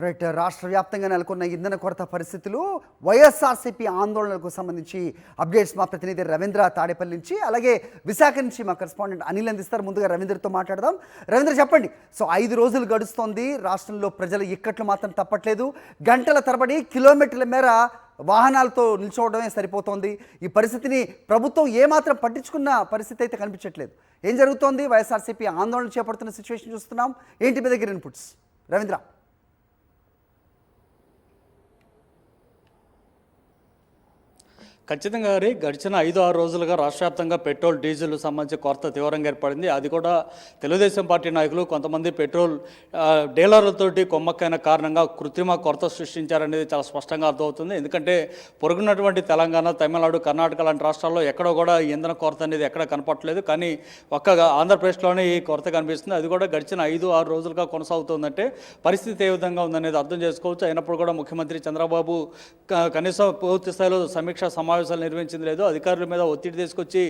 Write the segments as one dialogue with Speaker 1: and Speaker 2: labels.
Speaker 1: Right. రాష్ట్ర వ్యాప్తంగా నెలకొన్న ఇంధన కొరత పరిస్థితులు, వైఎస్ఆర్సీపీ ఆందోళనలకు సంబంధించి అప్డేట్స్ మా ప్రతినిధి రవీంద్ర తాడేపల్లి నుంచి, అలాగే విశాఖ నుంచి మా కరెస్పాండెంట్ అనిల్ అందిస్తారు. ముందుగా రవీంద్రతో మాట్లాడదాం. రవీంద్ర, చెప్పండి. 5 రోజులు గడుస్తోంది, రాష్ట్రంలో ప్రజల ఇక్కట్లు మాత్రం తప్పట్లేదు. గంటల తరబడి కిలోమీటర్ల మేర వాహనాలతో నిల్చోవడమే సరిపోతోంది. ఈ పరిస్థితిని ప్రభుత్వం ఏమాత్రం పట్టించుకున్న పరిస్థితి అయితే కనిపించట్లేదు. ఏం జరుగుతోంది? వైఎస్ఆర్సీపీ ఆందోళన చేపడుతున్న సిచ్యువేషన్ చూస్తున్నాం. ఏంటి మీ దగ్గర ఇన్పుట్స్, రవీంద్ర?
Speaker 2: ఖచ్చితంగా గారి గడిచిన 5-6 రోజులుగా రాష్ట్ర వ్యాప్తంగా పెట్రోల్ డీజిల్ సంబంధించి కొరత తీవ్రంగా ఏర్పడింది. అది కూడా తెలుగుదేశం పార్టీ నాయకులు కొంతమంది పెట్రోల్ డీలర్లతోటి కొమ్మక్కైన కారణంగా కృత్రిమ కొరత సృష్టించారనేది చాలా స్పష్టంగా అర్థమవుతుంది. ఎందుకంటే పొరుగున్నటువంటి తెలంగాణ, తమిళనాడు, కర్ణాటక లాంటి రాష్ట్రాల్లో ఎక్కడో కూడా ఈ ఇంధన కొరత అనేది ఎక్కడ కనపట్లేదు. కానీ ఒక్క ఆంధ్రప్రదేశ్లోనే ఈ కొరత కనిపిస్తుంది. అది కూడా గడిచిన 5-6 రోజులుగా కొనసాగుతుందంటే పరిస్థితి ఏ విధంగా ఉందనేది అర్థం చేసుకోవచ్చు. అయినప్పుడు కూడా ముఖ్యమంత్రి చంద్రబాబు కనీసం పూర్తి స్థాయిలో సమీక్ష సమావేశాలు నిర్వహించింది లేదు. అధికారుల మీద ఒత్తిడి తీసుకొచ్చి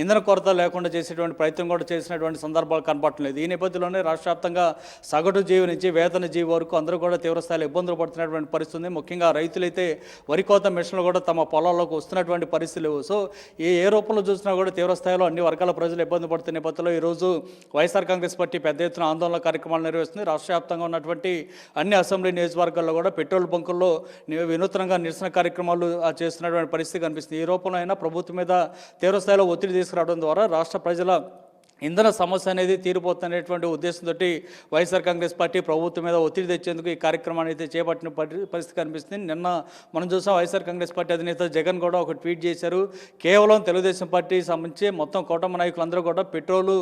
Speaker 2: ఇంధన కొరత లేకుండా చేసేటువంటి ప్రయత్నం కూడా చేసినటువంటి సందర్భాలు కనపడలేదు. ఈ నేపథ్యంలోనే రాష్ట్ర వ్యాప్తంగా సగటు జీవి నుంచి వేతన జీవి వరకు అందరూ కూడా తీవ్రస్థాయిలో ఇబ్బందులు పడుతున్నటువంటి పరిస్థితి. ముఖ్యంగా రైతులైతే వరి కోత మిషన్లు కూడా తమ పొలాల్లోకి వస్తున్నటువంటి పరిస్థితి లేవు. సో ఏ రూపంలో చూసినా కూడా తీవ్రస్థాయిలో అన్ని వర్గాల ప్రజలు ఇబ్బంది పడుతున్న నేపథ్యంలో ఈరోజు వైఎస్ఆర్ కాంగ్రెస్ పార్టీ పెద్ద ఎత్తున ఆందోళన కార్యక్రమాలు నిర్వహిస్తుంది. రాష్ట్ర వ్యాప్తంగా ఉన్నటువంటి అన్ని అసెంబ్లీ నియోజకవర్గాల్లో కూడా పెట్రోల్ బంకుల్లో వినూత్నంగా నిరసన కార్యక్రమాలు చేస్తున్నటువంటి పరిస్థితి కనిపిస్తుంది. ఈ రూపంలో అయినా ప్రభుత్వం మీద తీవ్రస్థాయిలో ఒత్తిడి తీసుకురావడం ద్వారా రాష్ట్ర ప్రజల ఇంధన సమస్య అనేది తీరిపోతున్నటువంటి ఉద్దేశంతో వైఎస్ఆర్ కాంగ్రెస్ పార్టీ ప్రభుత్వం మీద ఒత్తిడి తెచ్చేందుకు ఈ కార్యక్రమాన్ని అయితే చేపట్టిన పరిస్థితి కనిపిస్తుంది. నిన్న మనం చూసాం, వైఎస్ఆర్ కాంగ్రెస్ పార్టీ అధినేత జగన్ కూడా ఒక ట్వీట్ చేశారు. కేవలం తెలుగుదేశం పార్టీ సంబంధించి మొత్తం కూటమి నాయకులందరూ కూడా పెట్రోలు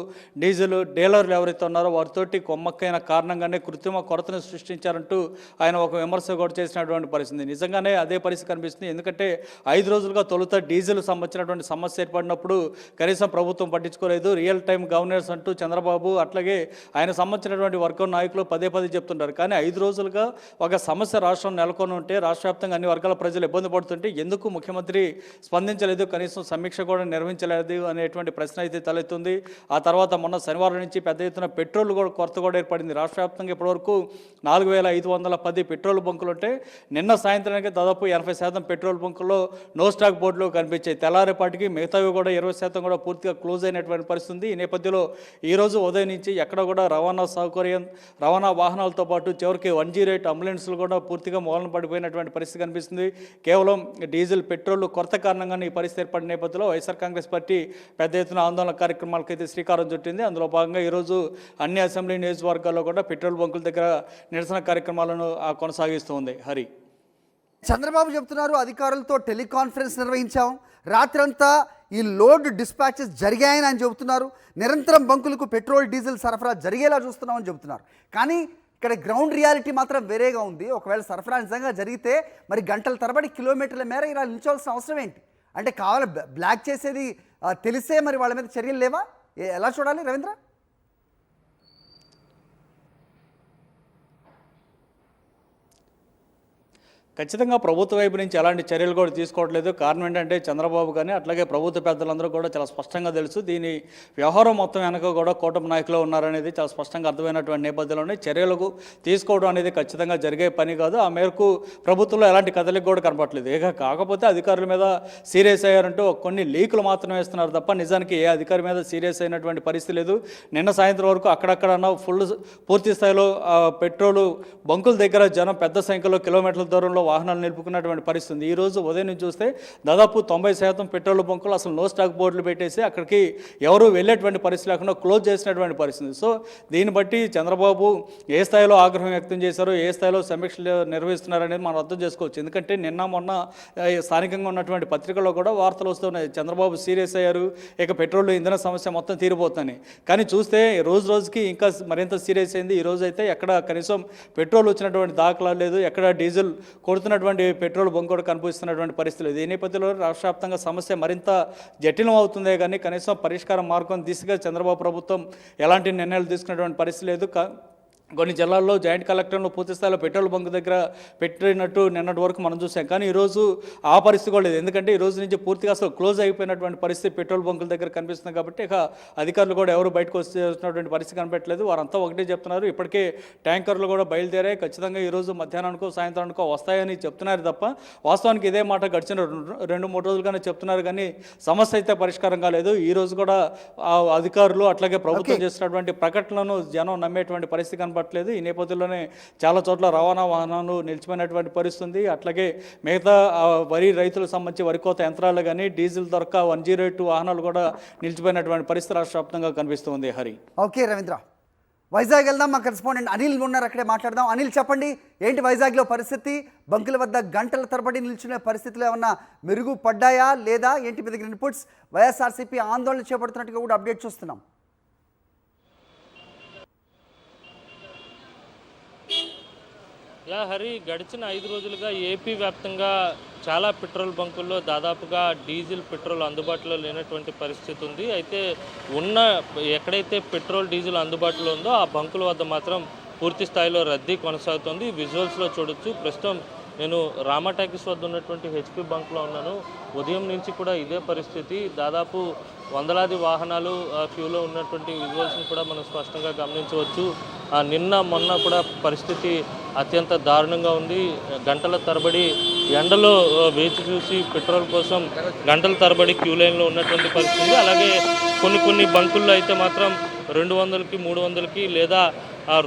Speaker 2: డీజిల్ డీలర్లు ఎవరైతే ఉన్నారో వారితోటి కొమ్మక్కైన కారణంగానే కృత్రిమ కొరతను సృష్టించారంటూ ఆయన ఒక విమర్శ కూడా చేసినటువంటి పరిస్థితి. నిజంగానే అదే పరిస్థితి కనిపిస్తుంది. ఎందుకంటే 5 రోజులుగా తొలుత డీజిల్ సంబంధించినటువంటి సమస్య ఏర్పడినప్పుడు కనీసం ప్రభుత్వం పట్టించుకోలేదు. రియల్ టైం గవర్నర్స్ అంటూ చంద్రబాబు అట్లాగే ఆయన సంబంధించినటువంటి వర్గం నాయకులు పదే చెప్తుంటారు. కానీ 5 రోజులుగా ఒక సమస్య రాష్ట్రం నెలకొని ఉంటే, రాష్ట్ర వ్యాప్తంగా అన్ని వర్గాల ప్రజలు ఇబ్బంది పడుతుంటే ఎందుకు ముఖ్యమంత్రి స్పందించలేదు, కనీసం సమీక్ష కూడా నిర్వహించలేదు అనేటువంటి ప్రశ్న అయితే తలెత్తుంది. ఆ తర్వాత మొన్న శనివారం నుంచి పెద్ద ఎత్తున పెట్రోల్ కూడా కొరత కూడా ఏర్పడింది. రాష్ట్ర వ్యాప్తంగా ఇప్పటివరకు 4510 పెట్రోల్ బంకులు ఉంటే నిన్న సాయంత్రానికి దాదాపు 80% పెట్రోల్ బంకుల్లో నో స్టాక్ బోర్డులో కనిపించాయి. తెల్లారేపాటికి మిగతావి కూడా 20% కూడా పూర్తిగా క్లోజ్ అయినటువంటి పరిస్థితి. ఈ నేపథ్యంలో ఈరోజు ఉదయం నుంచి ఎక్కడ కూడా రవాణా సౌకర్యం, రవాణా వాహనాలతో పాటు చివరికి 108 అంబులెన్స్లు కూడా పూర్తిగా మూలన పడిపోయినటువంటి పరిస్థితి కనిపిస్తుంది. కేవలం డీజిల్ పెట్రోల్ కొరత కారణంగానే ఈ పరిస్థితి ఏర్పడిన నేపథ్యంలో వైఎస్ఆర్ కాంగ్రెస్ పార్టీ పెద్ద ఎత్తున ఆందోళన కార్యక్రమాలకైతే శ్రీకారం చుట్టింది. అందులో భాగంగా ఈరోజు అన్ని అసెంబ్లీ నియోజకవర్గాల్లో కూడా పెట్రోల్ బంకుల దగ్గర నిరసన కార్యక్రమాలను కొనసాగిస్తుంది. హరి,
Speaker 1: చంద్రబాబు చెప్తున్నారు, అధికారులతో టెలికాన్ఫరెన్స్ నిర్వహించాం, రాత్రంతా ఈ లోడ్ డిస్పాచెస్ జరిగాయని ఆయన చెబుతున్నారు. నిరంతరం బంకులకు పెట్రోల్ డీజిల్ సరఫరా జరిగేలా చూస్తున్నామని చెబుతున్నారు. కానీ ఇక్కడ గ్రౌండ్ రియాలిటీ మాత్రం వేరేగా ఉంది. ఒకవేళ సరఫరా నిజంగా జరిగితే మరి గంటల తరబడి కిలోమీటర్ల మేర ఇలా నిల్చోవాల్సిన అవసరం ఏంటి? అంటే కావాలి బ్లాక్ చేసేది తెలిసే మరి వాళ్ళ మీద చర్యలు లేవా? ఎలా చూడాలి రవీంద్ర?
Speaker 2: ఖచ్చితంగా ప్రభుత్వ వైపు నుంచి ఎలాంటి చర్యలు కూడా తీసుకోవట్లేదు. కారణం ఏంటంటే చంద్రబాబు కానీ అట్లాగే ప్రభుత్వ పెద్దలందరూ కూడా చాలా స్పష్టంగా తెలుసు. దీని వ్యవహారం మొత్తం వెనక కూడా కూటమి నాయకులు ఉన్నారనేది చాలా స్పష్టంగా అర్థమైనటువంటి నేపథ్యంలోనే చర్యలకు తీసుకోవడం అనేది ఖచ్చితంగా జరిగే పని కాదు. ఆ మేరకు ప్రభుత్వంలో ఎలాంటి కదలిక కూడా కనపట్లేదు. కాకపోతే అధికారుల మీద సీరియస్ అయ్యారంటూ కొన్ని లీకులు మాత్రమే ఇస్తున్నారు తప్ప నిజానికి ఏ అధికారి మీద సీరియస్ అయినటువంటి పరిస్థితి లేదు. నిన్న సాయంత్రం వరకు అక్కడక్కడన్నా పూర్తి స్థాయిలో పెట్రోలు బంకుల దగ్గర జనం పెద్ద సంఖ్యలో కిలోమీటర్ల దూరంలో వాహనాలు నిలుపుకున్నటువంటి పరిస్థితి. ఈ రోజు ఉదయం నుంచి చూస్తే దాదాపు 90% పెట్రోల్ బంకులు అసలు నో స్టాక్ బోర్డులు పెట్టేసి అక్కడికి ఎవరు వెళ్ళేటువంటి పరిస్థితి లేకుండా క్లోజ్ చేసినటువంటి పరిస్థితి. సో దీన్ని బట్టి చంద్రబాబు ఏ స్థాయిలో ఆగ్రహం వ్యక్తం చేశారో, ఏ స్థాయిలో సమీక్షలు నిర్వహిస్తున్నారనేది మనం అర్థం చేసుకోవచ్చు. ఎందుకంటే నిన్న మొన్న స్థానికంగా ఉన్నటువంటి పత్రికల్లో కూడా వార్తలు వస్తున్నాయి, చంద్రబాబు సీరియస్ అయ్యారు, ఇక పెట్రోల్ ఇంధన సమస్య మొత్తం తీరిపోతుందని. కానీ చూస్తే రోజుకి ఇంకా మరింత సీరియస్ అయింది. ఈ రోజు అయితే ఎక్కడ కనీసం పెట్రోల్ వచ్చినటువంటి దాఖలా లేదు, ఎక్కడ డీజిల్ కొడుతున్నటువంటి పెట్రోల్ బంక్ కూడా కనిపిస్తున్నటువంటి పరిస్థితులు. ఈ నేపథ్యంలో రాష్ట్ర వ్యాప్తంగా సమస్య మరింత జటిలం అవుతుందే కానీ కనీసం పరిష్కారం మార్గం దిశగా చంద్రబాబు ప్రభుత్వం ఎలాంటి నిర్ణయాలు తీసుకున్నటువంటి పరిస్థితి లేదు. కొన్ని జిల్లాల్లో జాయింట్ కలెక్టర్లు పూర్తి స్థాయిలో పెట్రోల్ బంక్ దగ్గర పెట్టినట్టు నిన్నటి వరకు మనం చూసాం. కానీ ఈరోజు ఆ పరిస్థితి కూడా లేదు. ఎందుకంటే ఈ రోజు నుంచి పూర్తిగా అసలు క్లోజ్ అయిపోయినటువంటి పరిస్థితి పెట్రోల్ బంకుల దగ్గర కనిపిస్తుంది. కాబట్టి ఇక అధికారులు కూడా ఎవరు బయటకు వచ్చేసినటువంటి పరిస్థితి కనిపెట్టలేదు. వారంతా ఒకటే చెప్తున్నారు, ఇప్పటికే ట్యాంకర్లు కూడా బయలుదేరాయి, ఖచ్చితంగా ఈరోజు మధ్యాహ్నానికో సాయంత్రానికో వస్తాయని చెప్తున్నారు తప్ప వాస్తవానికి ఇదే మాట గడిచిన 2-3 రోజులుగానే చెప్తున్నారు. కానీ సమస్య అయితే పరిష్కారం కాలేదు. ఈ రోజు కూడా ఆ అధికారులు అట్లాగే ప్రభుత్వం చేసినటువంటి ప్రకటనలను జనం నమ్మేటువంటి పరిస్థితి కనపడలేదు. ఈ నేపథ్యంలోనే చాలా చోట్ల రవాణా వాహనాలు నిలిచిపోయినటువంటి పరిస్థితి ఉంది. అట్లాగే మిగతా వరి రైతులకు సంబంధించి వరి కోత యంత్రాలు కానీ డీజిల్ దొరక 108 వాహనాలు కూడా నిలిచిపోయినటువంటి పరిస్థితి రాష్ట్ర వ్యాప్తంగా కనిపిస్తుంది. హరి.
Speaker 1: ఓకే రవీంద్ర, వైజాగ్ వెళ్దాం. మా కరెస్పాండెంట్ అనిల్ ఉన్నారు, అక్కడే మాట్లాడదాం. అనిల్, చెప్పండి, ఏంటి వైజాగ్లో పరిస్థితి? బంకుల వద్ద గంటల తరబడి నిల్చునే పరిస్థితులు ఏమన్నా మెరుగుపడ్డాయా లేదా ఏంటి? మీ దగ్గర ఇన్పుట్స్. వైఎస్ఆర్సీపీ ఆందోళన చేపడుతున్నట్టుగా కూడా అప్డేట్ చూస్తున్నాం.
Speaker 3: హరి, గడిచిన 5 రోజులుగా ఏపీ వ్యాప్తంగా చాలా పెట్రోల్ బంకుల్లో దాదాపుగా డీజిల్ పెట్రోల్ అందుబాటులో లేనటువంటి పరిస్థితి ఉంది. అయితే ఎక్కడైతే పెట్రోల్ డీజిల్ అందుబాటులో ఉందో ఆ బంకుల వద్ద మాత్రం పూర్తి స్థాయిలో రద్దీ కొనసాగుతుంది. విజువల్స్లో చూడొచ్చు. ప్రస్తుతం నేను రామా టాకీస్ వద్ద ఉన్నటువంటి హెచ్పి బంక్లో ఉన్నాను. ఉదయం నుంచి కూడా ఇదే పరిస్థితి. దాదాపు వందలాది వాహనాలు క్యూలో ఉన్నటువంటి విజువల్స్ని కూడా మనం స్పష్టంగా గమనించవచ్చు. నిన్న మొన్న కూడా పరిస్థితి అత్యంత దారుణంగా ఉంది. గంటల తరబడి ఎండలో వేచి చూసి పెట్రోల్ కోసం గంటల తరబడి క్యూ లైన్లో ఉన్నటువంటి పరిస్థితి. అలాగే కొన్ని బంకుల్లో అయితే మాత్రం 200కి 300కి లేదా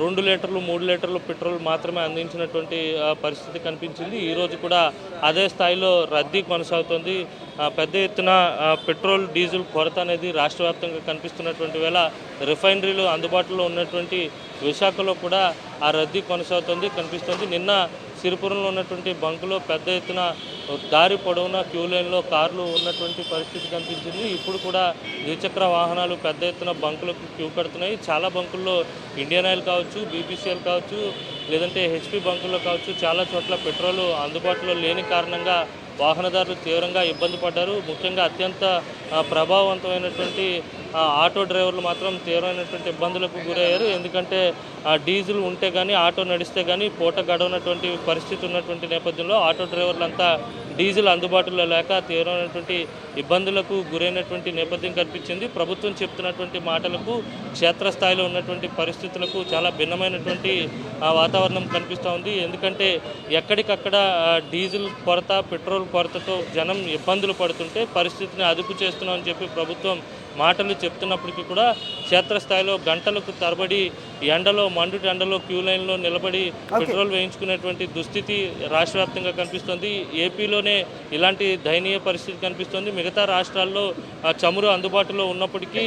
Speaker 3: 2 లీటర్లు 3 లీటర్లు పెట్రోల్ మాత్రమే అందించినటువంటి పరిస్థితి కనిపించింది. ఈరోజు కూడా అదే స్థాయిలో రద్దీ కొనసాగుతుంది. పెద్ద ఎత్తున పెట్రోల్ డీజిల్ కొరత అనేది రాష్ట్ర వ్యాప్తంగా కనిపిస్తున్నటువంటి వేళ రిఫైనరీలు అందుబాటులో ఉన్నటువంటి విశాఖలో కూడా ఆ రద్దీ కనిపిస్తుంది. నిన్న సిరిపురంలో ఉన్నటువంటి బంకులో పెద్ద ఎత్తున దారి పొడవునా క్యూ లైన్లో కార్లు ఉన్నటువంటి పరిస్థితి కనిపించింది. ఇప్పుడు కూడా ద్విచక్ర వాహనాలు పెద్ద ఎత్తున బంకులకు క్యూ కడుతున్నాయి. చాలా బంకుల్లో ఇండియన్ ఆయిల్ కావచ్చు, బీపీసీఎల్ కావచ్చు, లేదంటే హెచ్పి బంకుల్లో కావచ్చు, చాలా చోట్ల పెట్రోల్ అందుబాటులో లేని కారణంగా వాహనదారులు తీవ్రంగా ఇబ్బంది పడ్డారు. ముఖ్యంగా అత్యంత ప్రభావవంతమైనటువంటి ఆటో డ్రైవర్లు మాత్రం తీవ్రమైనటువంటి ఇబ్బందులకు గురయ్యారు. ఎందుకంటే డీజిల్ ఉంటే కానీ ఆటో నడిస్తే కానీ పూట గడవనటువంటి పరిస్థితి ఉన్నటువంటి నేపథ్యంలో ఆటో డ్రైవర్లంతా డీజిల్ అందుబాటులో లేక తీవ్రమైనటువంటి ఇబ్బందులకు గురైనటువంటి నేపథ్యం కనిపించింది. ప్రభుత్వం చెప్తున్నటువంటి మాటలకు క్షేత్రస్థాయిలో ఉన్నటువంటి పరిస్థితులకు చాలా భిన్నమైనటువంటి వాతావరణం కనిపిస్తూ ఉంది. ఎందుకంటే ఎక్కడికక్కడ డీజిల్ కొరత, పెట్రోల్ కొరతతో జనం ఇబ్బందులు పడుతుంటే పరిస్థితిని అదుపు చేస్తున్నామని చెప్పి ప్రభుత్వం మాటలు చెప్తున్నప్పటికీ కూడా క్షేత్రస్థాయిలో గంటలకు తరబడి మండుటి ఎండలో క్యూ లైన్లో నిలబడి పెట్రోల్ వేయించుకునేటువంటి దుస్థితి రాష్ట్ర వ్యాప్తంగా కనిపిస్తుంది. ఏపీలోనే ఇలాంటి దయనీయ పరిస్థితి కనిపిస్తుంది. మిగతా రాష్ట్రాల్లో చమురు అందుబాటులో ఉన్నప్పటికీ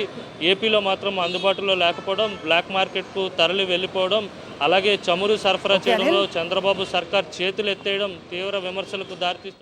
Speaker 3: ఏపీలో మాత్రం అందుబాటులో లేకపోవడం, బ్లాక్ మార్కెట్కు తరలి వెళ్ళిపోవడం, అలాగే చమురు సరఫరా చేయడంలో చంద్రబాబు సర్కార్ చేతులు ఎత్తేయడం తీవ్ర విమర్శలకు దారితీస్తుంది.